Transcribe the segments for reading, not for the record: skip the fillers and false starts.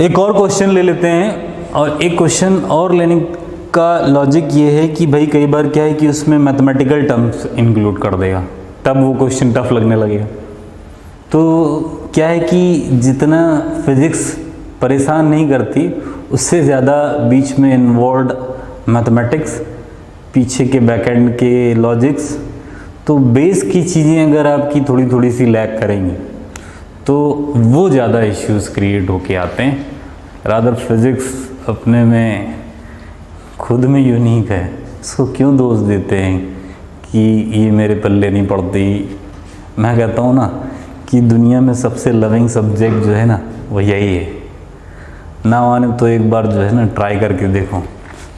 एक और क्वेश्चन ले लेते हैं, और एक क्वेश्चन और लेने का लॉजिक ये है कि भाई कई बार क्या है कि उसमें मैथमेटिकल टर्म्स इंक्लूड कर देगा, तब वो क्वेश्चन टफ लगने लगेगा। तो क्या है कि जितना फिज़िक्स परेशान नहीं करती, उससे ज़्यादा बीच में इन्वॉल्व मैथमेटिक्स, पीछे के बैकएंड के लॉजिक्स, तो बेस की चीज़ें अगर आपकी थोड़ी थोड़ी सी लैग करेंगी तो वो ज़्यादा इश्यूज़ क्रिएट होके आते हैं। रादर फिज़िक्स अपने में खुद में यूनिक है, इसको क्यों दोष देते हैं कि ये मेरे पल्ले नहीं पड़ती। मैं कहता हूँ ना कि दुनिया में सबसे लविंग सब्जेक्ट जो है ना वो यही है। ना माने तो एक बार जो है ना ट्राई करके देखो,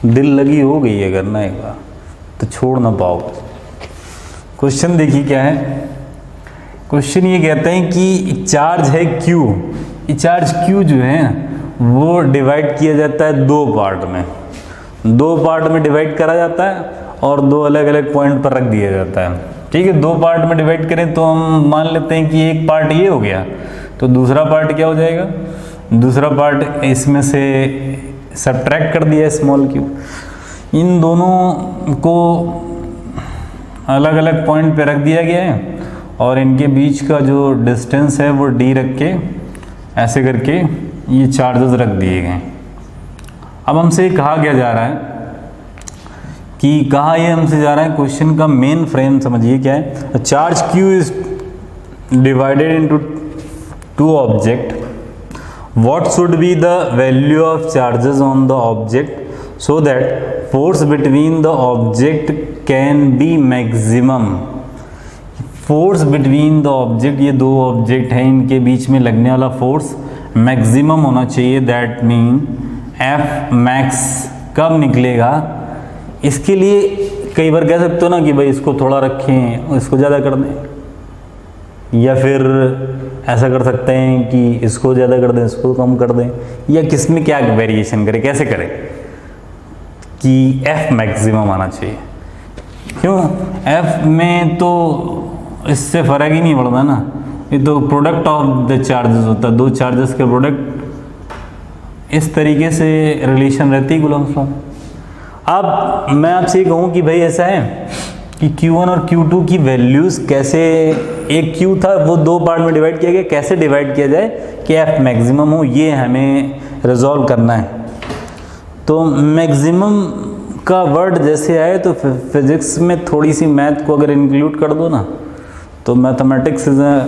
दिल लगी हो गई है करना एक बार तो छोड़ ना पाओगे। क्वेश्चन देखिए क्या है। क्वेश्चन ये कहते हैं कि चार्ज है Q, ये चार्ज Q जो है वो डिवाइड किया जाता है दो पार्ट में डिवाइड करा जाता है और दो अलग अलग पॉइंट पर रख दिया जाता है। ठीक है, दो पार्ट में डिवाइड करें तो हम मान लेते हैं कि एक पार्ट ये हो गया, तो दूसरा पार्ट क्या हो जाएगा, दूसरा पार्ट इसमें से सब्ट्रैक्ट कर दिया स्मॉल q। इन दोनों को अलग अलग पॉइंट पे रख दिया गया है और इनके बीच का जो डिस्टेंस है वो d रख के ऐसे करके ये चार्जेस रख दिए गए। अब हमसे कहा क्या जा रहा है कि कहा ये हमसे जा रहा है, क्वेश्चन का मेन फ्रेम समझिए क्या है। Charge q is divided into two object, what should be the value of charges on the object so that force between the object can be maximum. Force between the object, ये दो object हैं, इनके बीच में लगने वाला force maximum होना चाहिए। That mean F max कब निकलेगा, इसके लिए कई बार कह सकते हो ना कि भाई इसको थोड़ा रखें, इसको ज़्यादा कर दें, या फिर ऐसा कर सकते हैं कि इसको ज़्यादा कर दें, इसको कम कर दें, या किस में क्या वेरिएशन करें, कैसे करें कि एफ मैक्सिमम आना चाहिए। क्यों, एफ में तो इससे फ़र्क ही नहीं पड़ता ना, ये तो प्रोडक्ट ऑफ द चार्जेस होता है, दो चार्जेस के प्रोडक्ट। इस तरीके से रिलेशन रहती है गुलाम साहब। अब मैं आपसे ये कहूँ कि भाई ऐसा है कि Q1 और Q2 की वैल्यूज़ कैसे, एक Q था वो दो पार्ट में डिवाइड किया गया, कैसे डिवाइड किया जाए कि F मैक्सिमम हो, ये हमें रिजॉल्व करना है। तो मैक्सिमम का वर्ड जैसे आए तो फिज़िक्स में थोड़ी सी मैथ को अगर इंक्लूड कर दो ना, तो mathematics is a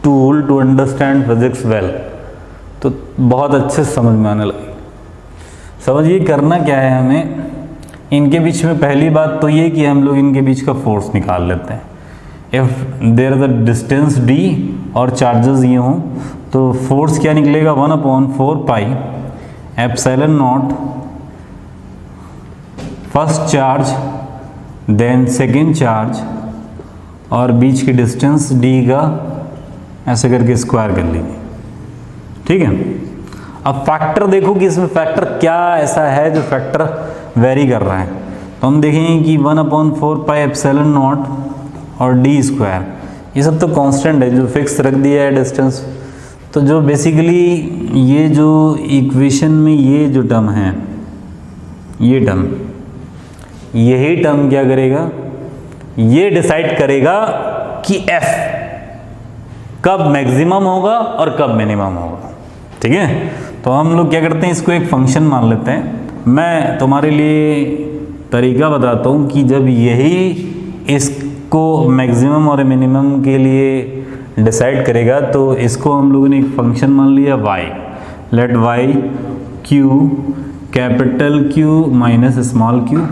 tool to understand physics well, तो बहुत अच्छे से समझ में आने लगे। समझिए करना क्या है हमें, इनके बीच में पहली बात तो ये कि हम लोग इनके बीच का फोर्स निकाल लेते हैं। If there is a distance d और चार्जेस ये हों तो फोर्स क्या निकलेगा, 1/4 pi epsilon naught first charge then second charge और बीच की डिस्टेंस d का ऐसे करके स्क्वायर कर लीजिए। ठीक है, अब फैक्टर देखो कि इसमें फैक्टर क्या ऐसा है जो फैक्टर वेरी कर रहा है। तो हम देखेंगे कि 1/4 पाई एप्सिलॉन नॉट और d स्क्वायर, ये सब तो कांस्टेंट है जो फिक्स रख दिया है डिस्टेंस। तो जो बेसिकली ये जो इक्वेशन में ये जो टर्म है, ये टर्म, यही टर्म क्या करेगा, ये डिसाइड करेगा कि f कब मैक्सिमम होगा और कब मिनिमम होगा। ठीक है, तो हम लोग क्या करते हैं, इसको एक फंक्शन मान लेते हैं। मैं तुम्हारे लिए तरीका बताता हूँ कि जब यही इसको मैक्सिमम और मिनिमम के लिए डिसाइड करेगा तो इसको हम लोगों ने एक फंक्शन मान लिया y, let y q capital Q minus small q।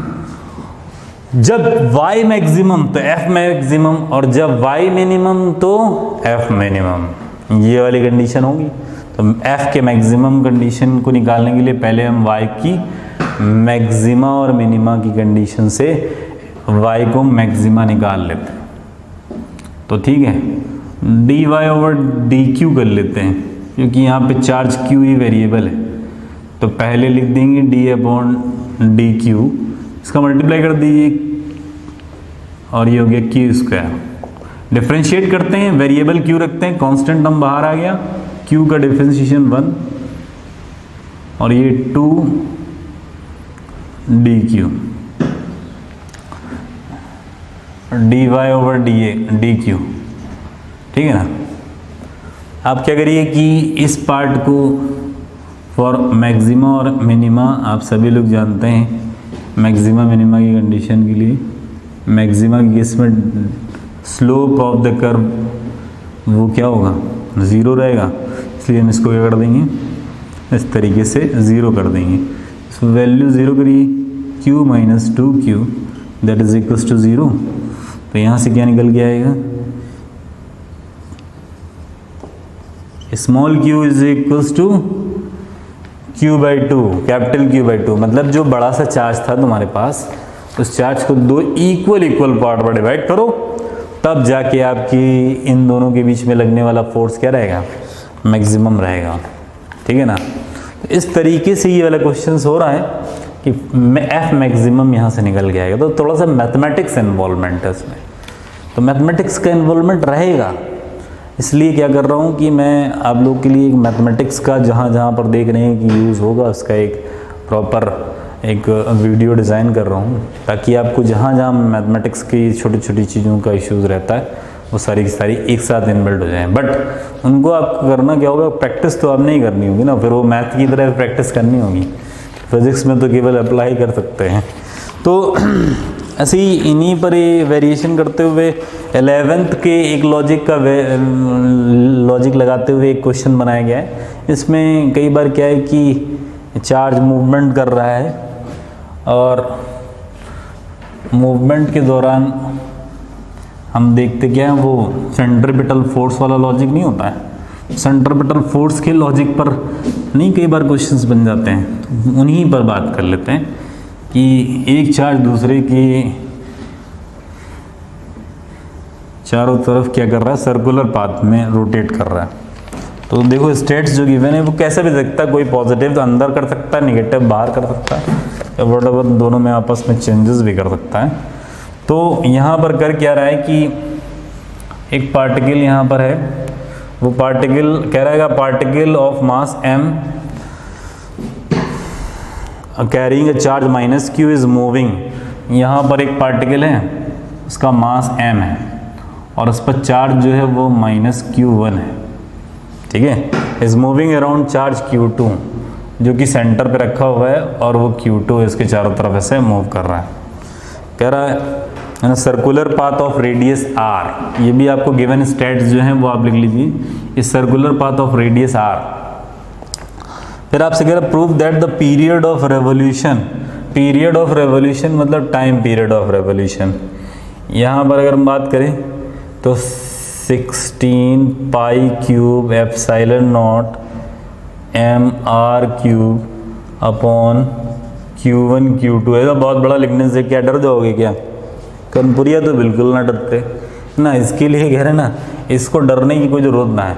जब y मैक्सिमम तो f मैक्सिमम और जब y मिनिमम तो f मिनिमम, ये वाली कंडीशन होगी। तो f के मैक्सिमम कंडीशन को निकालने के लिए पहले हम y की मैक्सिमा और मिनिमा की कंडीशन से y को मैक्सिमा निकाल लेते हैं। तो ठीक है, dy ओवर dq कर लेते हैं क्योंकि यहाँ पे चार्ज q ही वेरिएबल है। तो पहले लिख देंगे d/dq, इसका मल्टीप्लाई कर दीजिए और ये हो गया q स्क्वायर। डिफ्रेंशिएट करते हैं, वेरिएबल q रखते हैं, कांस्टेंट टर्म बाहर आ गया, q का डिफ्रेंशिएशन 1 और ये 2 dq dy ओवर dq, ठीक है ना। आप क्या करिए कि इस पार्ट को फॉर मैक्सिमा और मिनिमा, आप सभी लोग जानते हैं मैक्सिमा मिनिमा की कंडीशन के लिए, मैक्सिमा की केस में स्लोप ऑफ द कर्व वो क्या होगा, 0 रहेगा, इसलिए हम इसको क्या कर देंगे, इस तरीके से 0 कर देंगे। सो वैल्यू 0 करिए, q minus 2q that is equals to 0। तो यहाँ से क्या निकल के आएगा, small q is equals to q by 2, capital Q by 2, मतलब जो बड़ा सा चार्ज था तुम्हारे पास, उस चार्ज को 2 इक्वल पार्ट में डिवाइड करो, तब जाके आपकी इन दोनों के बीच में लगने वाला फोर्स क्या रहेगा, मैक्सिमम रहेगा, ठीक है ना। तो इस तरीके से ये वाला क्वेश्चन हो रहा है कि F मैक्सिमम यहाँ से निकल के आएगा। तो थोड़ा सा मैथमेटिक्स इन्वॉल्वमेंट है इसमें, तो मैथमेटिक्स का इन्वॉल्वमेंट रहेगा, इसलिए क्या कर रहा हूँ कि मैं आप लोग के लिए एक मैथमेटिक्स का जहाँ पर देख रहे हैं कि यूज़ होगा, उसका एक प्रॉपर एक वीडियो डिज़ाइन कर रहा हूँ, ताकि आपको जहाँ मैथमेटिक्स की छोटी छोटी चीज़ों का इश्यूज़ रहता है वो सारी की सारी एक साथ इनबिल्ट हो जाएं। बट उनको आपको करना क्या होगा, प्रैक्टिस तो आप नहीं करनी होगी ना, फिर वो मैथ की तरह प्रैक्टिस करनी होगी, फिज़िक्स में तो केवल अप्लाई कर सकते हैं। तो ऐसे ही इन्हीं पर ये वेरिएशन करते हुए 11th के एक लॉजिक का लॉजिक लगाते हुए एक क्वेश्चन बनाया गया है। इसमें कई बार क्या है कि चार्ज मूवमेंट कर रहा है और मूवमेंट के दौरान हम देखते क्या है, वो सेंट्रीपिटल फोर्स वाला लॉजिक नहीं होता है, सेंट्रीपिटल फोर्स के लॉजिक पर नहीं कई बार क्वेश्चंस बन जाते हैं। तो उन्हीं पर बात कर लेते हैं कि एक चार्ज दूसरे की चारों तरफ क्या कर रहा है, सर्कुलर पाथ में रोटेट कर रहा है। तो देखो स्टेट्स जो गिवन है वो कैसे भी सकता है, कोई पॉजिटिव तो अंदर कर सकता है, नेगेटिव बाहर कर सकता है, या वॉटएवर दोनों में आपस में चेंजेस भी कर सकता है। तो यहाँ पर कर क्या रहा है कि एक पार्टिकल यहाँ पर है, वो पार्टिकल कह रहा है particle of mass m carrying a charge minus q is moving. यहाँ पर एक पार्टिकल है, उसका मास m है और उस पर चार्ज जो है वो माइनस q1 है, ठीक है। Is moving around charge q2 जो कि सेंटर पे रखा हुआ है और वो q2 इसके चारों तरफ ऐसे मूव कर रहा है। कह रहा है circular path of radius r, ये भी आपको गिवन स्टेट्स जो हैं वो आप लिख लीजिए, इस circular path of radius r। फिर आपसे कह रहा prove that the period of revolution, period of revolution मतलब टाइम पीरियड ऑफ रेवोल्यूशन। यहाँ पर अगर हम बात करें तो 16 पाई cube epsilon not m r cube upon q1 q2। ऐसा बहुत बड़ा लिखने से क्या डर जाओगे क्या, कनपुरिया तो बिल्कुल ना डरते ना, इसके लिए कह रहे ना इसको डरने की कोई ज़रूरत ना है।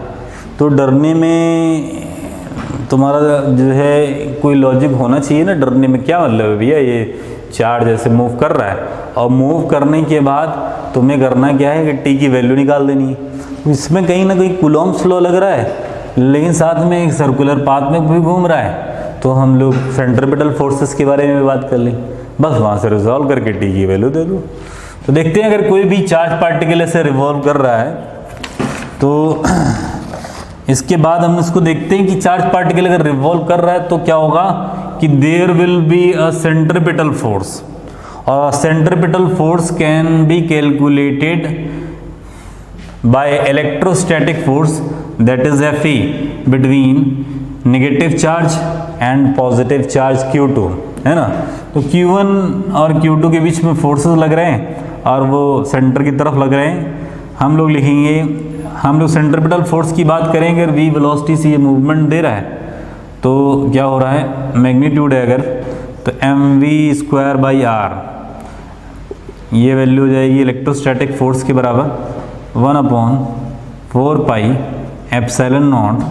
तो डरने में तुम्हारा जो है कोई लॉजिक होना चाहिए ना, डरने में क्या मतलब है भैया, ये चार्ज ऐसे मूव कर रहा है और मूव करने के बाद तुम्हें करना क्या है कि टी की वैल्यू निकाल देनी है। इसमें कहीं ना कहीं कूलॉम्स लॉ लग रहा है, लेकिन साथ में एक सर्कुलर पाथ में भी घूम रहा है, तो हम लोग सेंट्रीपिटल फोर्सेस के बारे में बात कर लें, बस वहाँ से रिजॉल्व करके टी की वैल्यू दे दो। तो देखते हैं अगर कोई भी चार्ज पार्टिकल ऐसे रिवॉल्व कर रहा है तो इसके बाद हम इसको देखते हैं कि चार्ज पार्टिकल अगर रिवॉल्व कर रहा है तो क्या होगा कि there will be a centripetal force, और centripetal force can be calculated by electrostatic force that is Fe between negative charge and positive charge Q2, है ना। तो Q1 और Q2 के बीच में फोर्सेस लग रहे हैं और वो सेंटर की तरफ लग रहे हैं। हम लोग लिखेंगे, हम लोग सेंट्रीपिटल फोर्स की बात करेंगे, अगर v वेलोसिटी से ये मूवमेंट दे रहा है तो क्या हो रहा है, मैग्नीट्यूड है अगर, तो mv² बाई r, ये वैल्यू हो जाएगी इलेक्ट्रोस्टैटिक फोर्स के बराबर 1/4 pi epsilon naught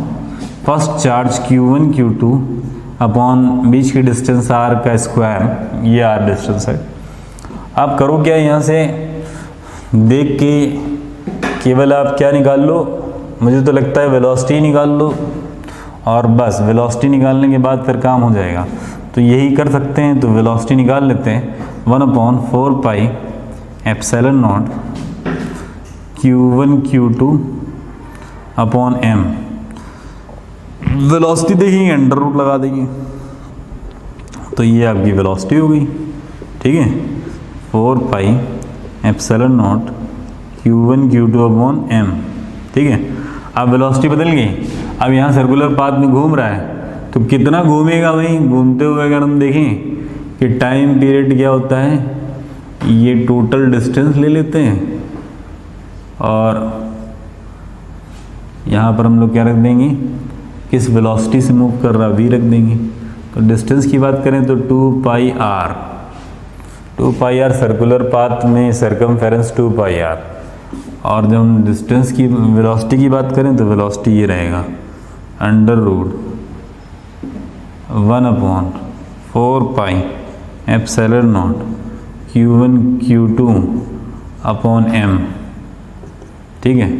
first charge Q1 Q2 upon बीच की डिस्टेंस r का स्क्वायर, ये r डिस्टेंस है। आप करो क्या, यहाँ से देख के केवल आप क्या निकाल लो, मुझे तो लगता है वेलोसिटी निकाल लो और बस वेलोसिटी निकालने के बाद फिर काम हो जाएगा। तो यही कर सकते हैं, तो वेलोसिटी निकाल लेते हैं 1/4 pi epsilon naught Q1 Q2 upon m। Velocity देखेंगे, अंडर रूट लगा देंगे, तो ये आपकी वेलोसिटी हो गई। ठीक है, 4 पाई epsilon naught Q1 Q2 upon m। ठीक है, अब वेलोसिटी बदल गई। अब यहाँ सर्कुलर पाथ में घूम रहा है, तो कितना घूमेगा भाई, घूमते हुए अगर हम देखें कि टाइम पीरियड क्या होता है, ये टोटल डिस्टेंस ले लेते हैं और यहाँ पर हम लोग क्या रख देंगे, किस वेलोसिटी से मूव कर रहा v रख देंगे। तो डिस्टेंस की बात करें तो 2 पाई r सर्कुलर पाथ में सर्कमफेरेंस 2 पाई r। और जब हम डिस्टेंस की वेलोसिटी की बात करें तो वेलोसिटी ये रहेगा under root 1/4 pi epsilon naught Q1 Q2 upon m। ठीक है,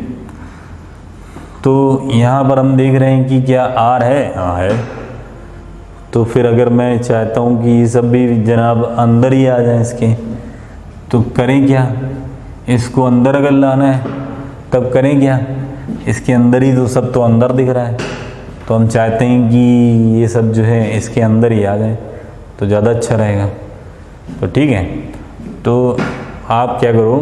तो यहाँ पर हम देख रहे हैं कि क्या r है, हाँ है। तो फिर अगर मैं चाहता हूँ कि ये सब भी जनाब अंदर ही आ जाए इसके, तो करें क्या, इसको अंदर अगर लाना है तब करें क्या, इसके अंदर ही, तो सब तो अंदर दिख रहा है, तो हम चाहते हैं कि ये सब जो है इसके अंदर ही आ जाए, तो ज़्यादा अच्छा रहेगा। तो ठीक है, तो आप क्या करो,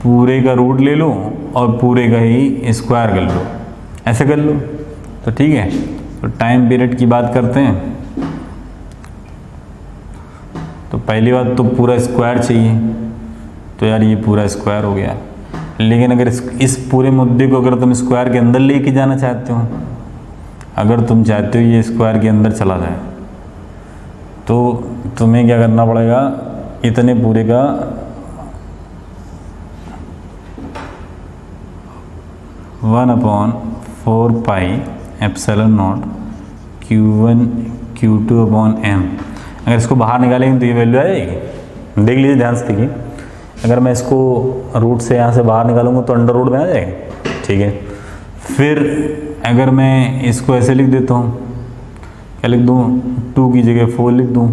पूरे का रूट ले लो और पूरे का ही स्क्वायर कर लो, ऐसे कर लो। तो ठीक है, तो टाइम पीरियड की बात करते हैं। तो पहली बात तो पूरा स्क्वायर चाहिए, तो यार ये पूरा स्क्वायर हो गया। लेकिन अगर इस पूरे मुद्दे को अगर तुम स्क्वायर के अंदर लेके जाना चाहते हो, अगर तुम चाहते हो ये स्क्वायर के अंदर चला जाए, तो तुम्हें क्या करना पड़ेगा, इतने पूरे का 1/4 pi epsilon naught Q1 Q2 upon m। अगर इसको बाहर निकालेंगे तो ये वैल्यू आ जाएगी। देख लीजिए, ध्यान से देखिए, अगर मैं इसको रूट से यहाँ से बाहर निकालूंगा तो अंडर रूट में आ जाएगा। ठीक है, फिर अगर मैं इसको ऐसे लिख देता हूँ, क्या लिख दूँ, 2 की जगह 4 लिख दूँ,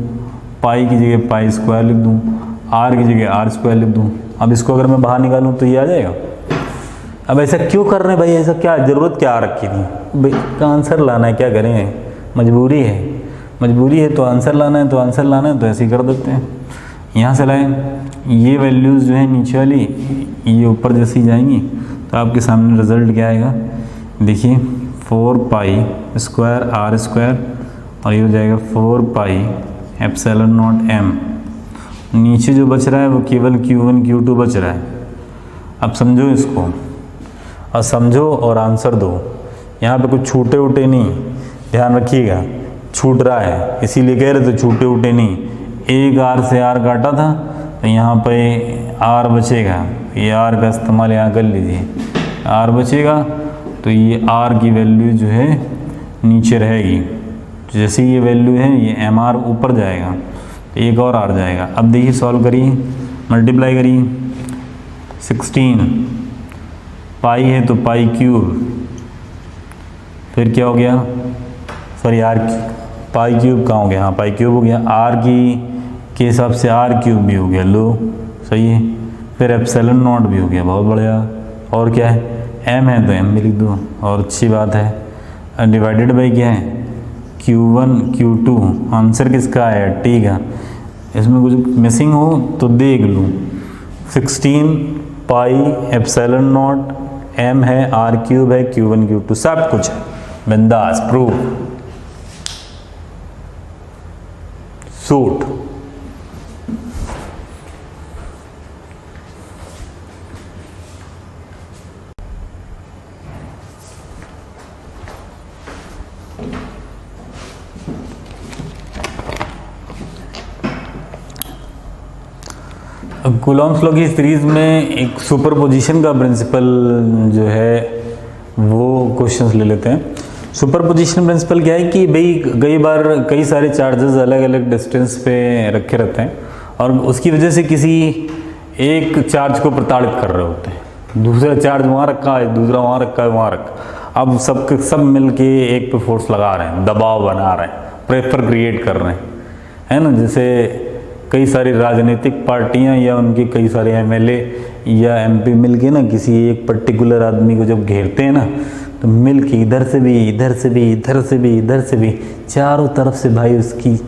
पाई की जगह पाई स्क्वायर लिख दूँ, r की जगह r स्क्वायर लिख दूँ। अब इसको अगर मैं बाहर निकालूँ तो ये आ जाएगा। अब ऐसा क्यों कर रहे हैं भाई, ऐसा क्या ज़रूरत क्या आ रखी थी भाई, का आंसर लाना है, क्या करें, मजबूरी है, तो आंसर लाना है, तो ऐसे ही कर देते हैं। यहाँ से लाएँ, ये वैल्यूज़ जो है नीचे वाली ये ऊपर जैसी जाएंगी, तो आपके सामने रिजल्ट क्या आएगा, देखिए 4 पाई स्क्वायर r स्क्वायर, और ये हो जाएगा 4 पाई एप्सिलॉन नॉट m। नीचे जो बच रहा है वो केवल Q1 Q2 बच रहा है। अब समझो इसको, और समझो और आंसर दो। यहाँ पे कुछ छूटे उटे नहीं, ध्यान रखिएगा, छूट रहा है इसीलिए कह रहे थे छूटे उटे नहीं। एक r से r काटा था, तो यहाँ पे r बचेगा, ये r का इस्तेमाल यहाँ कर लीजिए, r बचेगा, तो ये r की वैल्यू जो है नीचे रहेगी। जैसे ये वैल्यू है ये mr ऊपर जाएगा, तो एक और r जाएगा। अब देखिए सॉल्व करिए, मल्टीप्लाई करिए, 16 पाई है तो पाई क्यूब, फिर क्या हो गया, सॉरी आर, पाई क्यूब कहाँ हो गया, हाँ पाई क्यूब हो गया, आर की के हिसाब से आर क्यूब भी हो गया, लो सही है, फिर एप्सिलॉन नॉट भी हो गया, बहुत बढ़िया। और क्या है, एम है तो एम भी लिख दो, और अच्छी बात है। डिवाइडेड बाई क्या है, Q1 Q2, आंसर किसका है, टी का। इसमें कुछ मिसिंग हो तो देख लूँ, 16 पाई एप्सिलॉन नॉट m है, r क्यूब है, Q1 Q2 सब कुछ है, बिंदास प्रूफ सूट। कूलॉम्स लॉ की सीरीज में एक सुपरपोजिशन का प्रिंसिपल जो है वो क्वेश्चंस ले लेते हैं। सुपरपोजिशन प्रिंसिपल क्या है कि भाई कई बार कई सारे चार्जेस अलग अलग डिस्टेंस पे रखे रहते हैं और उसकी वजह से किसी एक चार्ज को प्रताड़ित कर रहे होते हैं। दूसरा चार्ज वहाँ रखा है, दूसरा वहाँ रखा है, वहाँ रखा। अब सब मिल के एक पे फोर्स लगा रहे हैं, दबाव बना रहे हैं, प्रेशर क्रिएट कर रहे हैं, है ना। जैसे कई सारी राजनीतिक पार्टियां या उनके कई सारे एमएलए या एमपी मिल के ना किसी एक पर्टिकुलर आदमी को जब घेरते हैं ना, तो मिल के इधर से भी, इधर से भी, इधर से भी, इधर से भी, चारों तरफ से भाई उसकी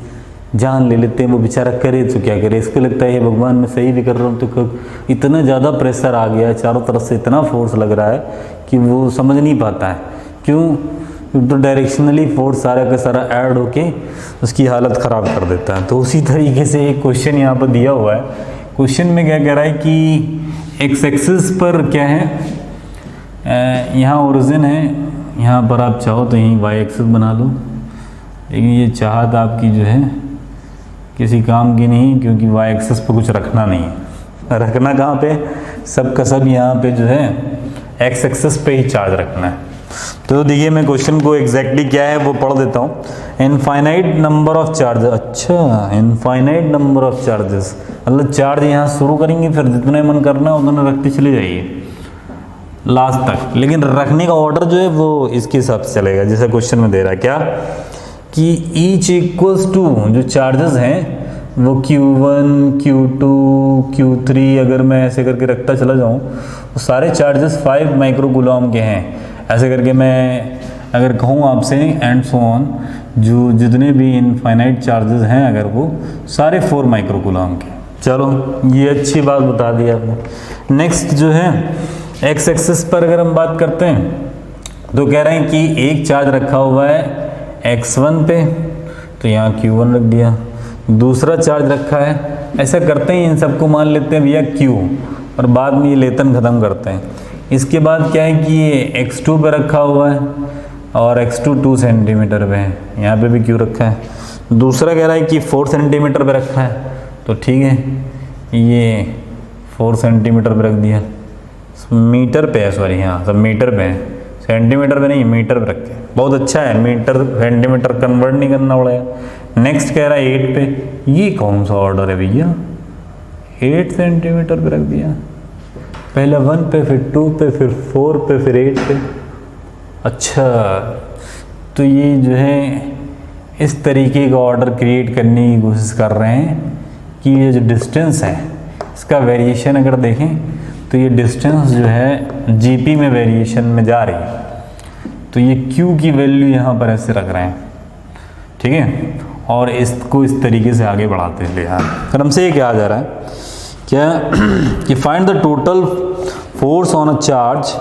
जान ले लेते हैं। वो बेचारा करे तो क्या करे, इसको लगता है भगवान मैं सही भी कर रहा हूँ, तो कब इतना ज़्यादा प्रेशर आ गया है, चारों तरफ से इतना फोर्स लग रहा है कि वो समझ नहीं पाता है। क्यों? तो डायरेक्शनली फोर्स सारा का सारा ऐड होके उसकी हालत ख़राब कर देता है। तो उसी तरीके से एक क्वेश्चन यहाँ पर दिया हुआ है। क्वेश्चन में क्या कह रहा है कि एक्स एक्सिस पर क्या है, यहाँ ओरिजिन है, यहाँ पर आप चाहो तो यहीं वाई एक्सिस बना लो, लेकिन ये चाहत आपकी जो है किसी काम की नहीं, क्योंकि वाई एक्सिस पर कुछ रखना नहीं है। रखना कहाँ पे, सब का सब यहाँ पे जो है एक्स एक्सिस पे ही चार्ज रखना है। तो देखिए मैं क्वेश्चन को एग्जैक्टली क्या है वो पढ़ देता हूँ। इनफाइनाइट नंबर ऑफ चार्जेस, अच्छा इनफाइनाइट नंबर ऑफ चार्जेस मतलब चार्ज यहाँ शुरू करेंगे, फिर जितने मन करना है उतने रखते चले जाइए लास्ट तक, लेकिन रखने का ऑर्डर जो है वो इसके हिसाब से चलेगा। जैसा क्वेश्चन में दे रहा है क्या कि ईच इक्वल्स टू, जो चार्जेस हैं वो Q1, Q2, Q3 अगर मैं ऐसे करके रखता चला जाऊँ तो सारे चार्जेस 5 माइक्रोकूलम के हैं। ऐसे करके मैं अगर कहूँ आपसे एंड सो ऑन, जो जितने भी इनफाइनाइट चार्जेस हैं अगर वो सारे 4 माइक्रोकूलम के। चलो ये अच्छी बात बता दी आपने। नेक्स्ट जो है एक्स एक्सिस पर अगर हम बात करते हैं तो कह रहे हैं कि एक चार्ज रखा हुआ है x1 पे, तो यहाँ Q1 रख दिया। दूसरा चार्ज रखा है, ऐसा करते हैं इन सबको मान लेते हैं भैया Q, और बाद में ये लेतन ख़त्म करते हैं। इसके बाद क्या है कि ये x2 पे रखा हुआ है और x2 2 सेंटीमीटर पे है, यहाँ पे भी Q रखा है। दूसरा कह रहा है कि 4 सेंटीमीटर पे रखा है, तो ठीक है ये 4 सेंटीमीटर पे रख दिया। मीटर पे है, सॉरी हाँ सब मीटर पे है, सेंटीमीटर पे नहीं मीटर पे रखते हैं। बहुत अच्छा है, मीटर सेंटीमीटर कन्वर्ट नहीं करना पड़ेगा। नेक्स्ट कह रहा है 8 पे, ये कौन सा ऑर्डर है भैया, 8 सेंटीमीटर पे रख दिया। पहले 1 पे, फिर 2 पे, फिर 4 पे, फिर 8 पे। अच्छा तो ये जो है इस तरीके का ऑर्डर क्रिएट करने की कोशिश कर रहे हैं कि ये जो डिस्टेंस है इसका वेरिएशन अगर देखें तो ये डिस्टेंस जो है जीपी में वेरिएशन में जा रही है, तो ये Q की वैल्यू यहाँ पर ऐसे रख रहे हैं, ठीक है, और इसको इस तरीके से आगे बढ़ाते हैं। यार फिर हमसे ये क्या आ जा रहा है क्या कि find the total force on a charge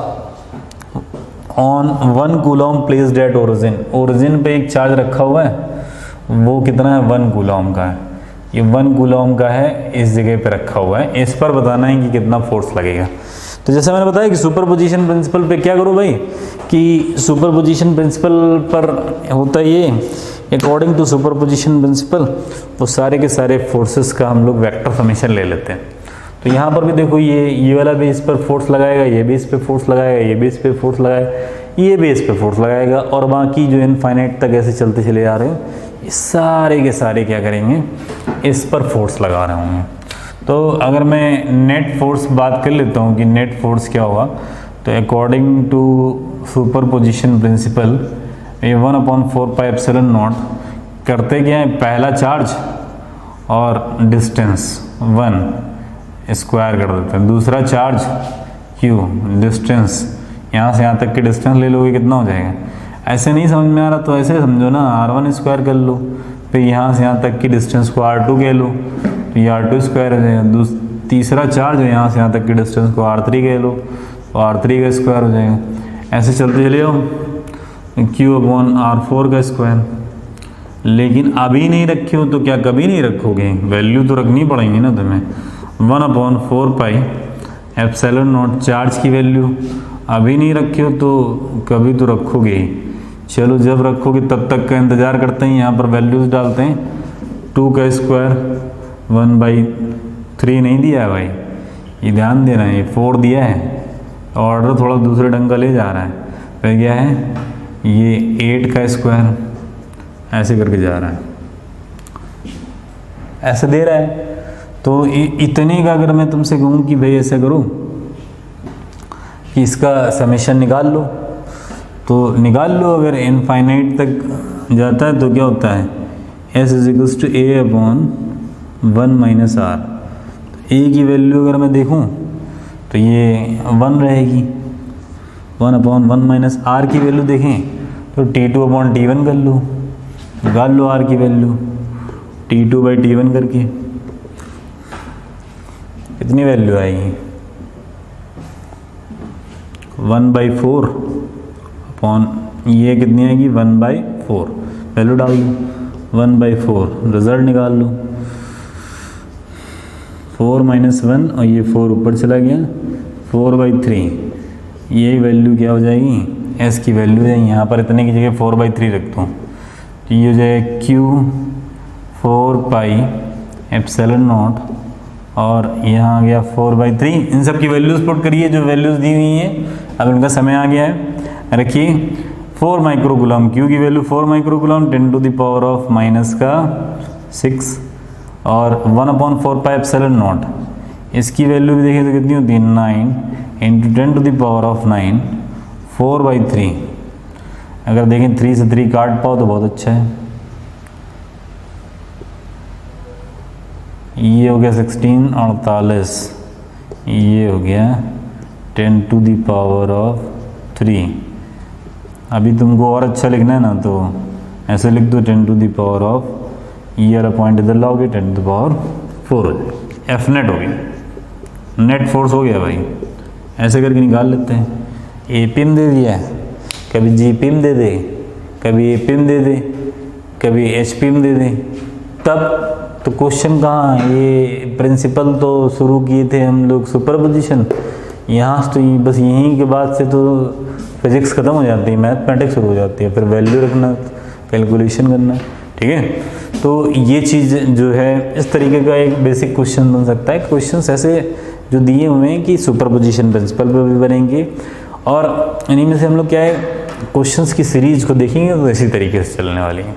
on 1 coulomb placed at origin. Origin पे एक चार्ज रखा हुआ है, वो कितना है 1 कूलम का है, ये 1 कूलम का है, इस जगह पे रखा हुआ है। इस पर बताना है कि कितना फोर्स लगेगा। तो जैसे मैंने बताया कि सुपरपोजिशन प्रिंसिपल पे क्या करो भाई कि सुपरपोजिशन प्रिंसिपल पर होता है ये, अकॉर्डिंग टू सुपरपोजिशन प्रिंसिपल वो सारे के सारे फोर्सेस का हम लोग वेक्टर समेशन ले लेते हैं। तो यहाँ पर भी देखो ये वाला भी इस पर फोर्स लगाएगा, ये भी इस पर फोर्स लगाएगा, ये भी इस पर फोर्स लगाएगा, ये भी इस पर फोर्स लगाएगा, और बाकी जो इनफाइनाइट तक ऐसे चलते चले जा रहे हो ये सारे के सारे क्या करेंगे इस पर फोर्स लगा रहे होंगे। तो अगर मैं नेट फोर्स बात कर लेता हूँ कि नेट फोर्स क्या होगा, तो अकॉर्डिंग टू सुपरपोजिशन प्रिंसिपल ये 1/4 पाई एप्सिलॉन नॉट करते क्या है, पहला चार्ज और डिस्टेंस 1 स्क्वायर कर देते हैं, दूसरा चार्ज Q डिस्टेंस यहाँ से यहाँ तक की डिस्टेंस ले लोगे कितना हो जाएगा। ऐसे नहीं समझ में आ रहा तो ऐसे समझो ना, R1 स्क्वायर कर लो, फिर यहाँ से यहाँ तक की डिस्टेंस को R2 कह लो, तो ये R2 स्क्वायर हो जाएगा। तीसरा चार्ज है यहाँ से यहाँ तक की डिस्टेंस को R3 कह लो, तो R3 का स्क्वायर हो जाएगा। ऐसे चलते चले जाओ Q/R4 का स्क्वायर। लेकिन अभी नहीं रखे हो तो क्या कभी नहीं रखोगे, वैल्यू तो रखनी पड़ेगी ना तुम्हें। 1/4 पाई एप्सिलॉन नॉट चार्ज की वैल्यू अभी नहीं रखे हो तो कभी तो रखोगे ही। चलो जब रखोगे तब तक का इंतज़ार करते हैं। यहाँ पर वैल्यूज़ डालते हैं, 2 का स्क्वायर 1/3 नहीं दिया है भाई, ये ध्यान देना है, ये 4 दिया है, ऑर्डर थोड़ा दूसरे ढंग का ले जा रहा है। फिर क्या है ये 8 का स्क्वायर ऐसे करके जा रहा है, ऐसे दे रहा है। तो इतने का अगर मैं तुमसे कहूँ कि भाई ऐसे करो कि इसका समेशन निकाल लो, तो निकाल लो। अगर इनफाइनाइट तक जाता है तो क्या होता है, s is equals to a upon 1 minus r. a की वैल्यू अगर मैं देखूं तो ये 1 रहेगी, 1 अपॉन 1 माइनस आर की वैल्यू देखें तो T2 अपॉन T1 कर लो, निकाल लो आर की वैल्यू T2 बाई T1 करके, कितनी वैल्यू आएगी 1/4 अपॉन ये कितनी आएगी 1/4, वैल्यू डाल लो 1/4, रिजल्ट निकाल लो 4 माइनस 1 और ये 4 ऊपर चला गया 4/3, ये वैल्यू क्या हो जाएगी, s की वैल्यू है, यहाँ पर इतने की जगह 4/3 रखता हूँ तो ये हो जाएगा q 4πε0 और यहाँ आ गया 4/3। इन सब की वैल्यूज़ पुट करिए जो वैल्यूज़ दी हुई हैं। अब इनका समय आ गया है, रखिए 4 माइक्रोकूलम, q की वैल्यू 4 माइक्रोकूलम 10⁻⁻6 और 1/4πε0, इसकी वैल्यू भी देखिए तो कितनी होती है 9 × 10⁻⁹ 4/3। अगर देखें 3 से 3 काट पाओ तो बहुत अच्छा है। ये हो गया 16 48, ये हो गया 10⁻3। अभी तुमको और अच्छा लिखना है ना तो ऐसे लिख दो 10⁻, ये वाला पॉइंट इधर लाओगे 10⁻4 हो जाएगा, एफ नेट हो गया, नेट फोर्स हो गया भाई। ऐसे करके निकाल लेते हैं। ए पिम दे दिया, कभी जी पिम दे दे, कभी ए पिम दे दे, कभी एच पिम दे दे, तब तो क्वेश्चन कहाँ, ये प्रिंसिपल तो शुरू किए थे हम लोग सुपरपोजिशन, यहाँ से तो बस यहीं के बाद से तो फिजिक्स ख़त्म हो जाती है, मैथमेटिक्स शुरू हो जाती है, फिर वैल्यू रखना, कैलकुलेशन करना, ठीक है। तो ये चीज़ जो है इस तरीके का एक बेसिक क्वेश्चन बन सकता है। क्वेश्चंस ऐसे जो दिए हुए हैं कि सुपरपोजिशन प्रिंसिपल पर भी बनेंगे, और इन्हीं में से हम लोग क्या है क्वेश्चंस की सीरीज को देखेंगे तो इसी तरीके से चलने वाली है।